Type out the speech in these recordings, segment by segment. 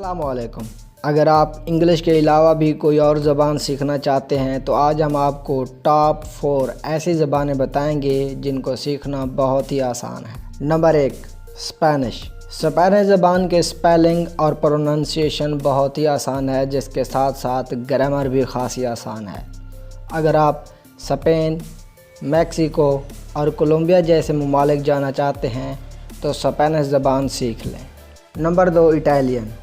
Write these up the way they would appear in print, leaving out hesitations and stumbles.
अस्सलामुअलैकुम। अगर आप इंग्लिश के अलावा भी कोई और ज़बान सीखना चाहते हैं तो आज हम आपको टॉप 4 ऐसी ज़बानें बताएंगे जिनको सीखना बहुत ही आसान है। Number 1, Spanish. स्पेनिश ज़बान के स्पेलिंग और प्रोनंसिएशन बहुत ही आसान है, जिसके साथ साथ ग्रामर भी खासी आसान है। अगर आप स्पेन, मैक्सिको और कोलंबिया जैसे ममालिक जाना चाहते हैं तो स्पेनिश ज़बान सीख लें। Number 2, Italian.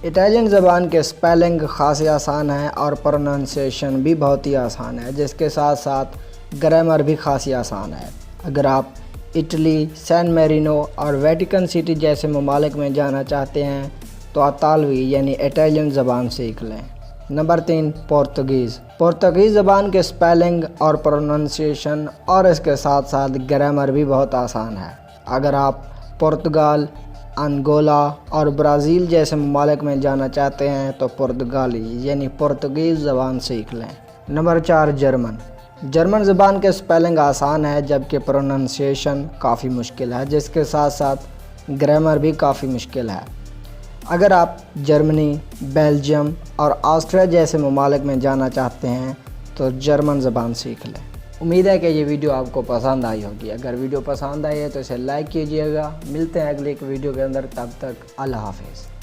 इटालियन ज़बान के स्पेलिंग खासी आसान है और प्रोनंसिएशन भी बहुत ही आसान है, जिसके साथ साथ ग्रामर भी खासी आसान है। अगर आप इटली, सैन मेरिनो और वेटिकन सिटी जैसे ममालिक में जाना चाहते हैं तो इतालवी यानी इटालियन ज़बान सीख लें। Number 3, Portuguese. पुर्तगीज़ ज़बान के स्पेलिंग और प्रोनंसिएशन और इसके साथ साथ ग्रामर भी बहुत आसान है। अगर आप पुर्तगाल, अंगोला और ब्राज़ील जैसे ममालिक में जाना चाहते हैं तो पुर्तगाली यानी पुर्तगीज़ ज़बान सीख लें। Number 4, German. जर्मन ज़बान के स्पेलिंग आसान है जबकि प्रोनंसिएशन काफ़ी मुश्किल है, जिसके साथ साथ ग्रामर भी काफ़ी मुश्किल है। अगर आप जर्मनी, बेल्जियम और ऑस्ट्रिया जैसे ममालिक में जाना चाहते हैं तो जर्मन ज़बान सीख लें। उम्मीद है कि ये वीडियो आपको पसंद आई होगी। अगर वीडियो पसंद आई है तो इसे लाइक कीजिएगा। मिलते हैं अगले एक वीडियो के अंदर, तब तक अल्लाह हाफ़िज़।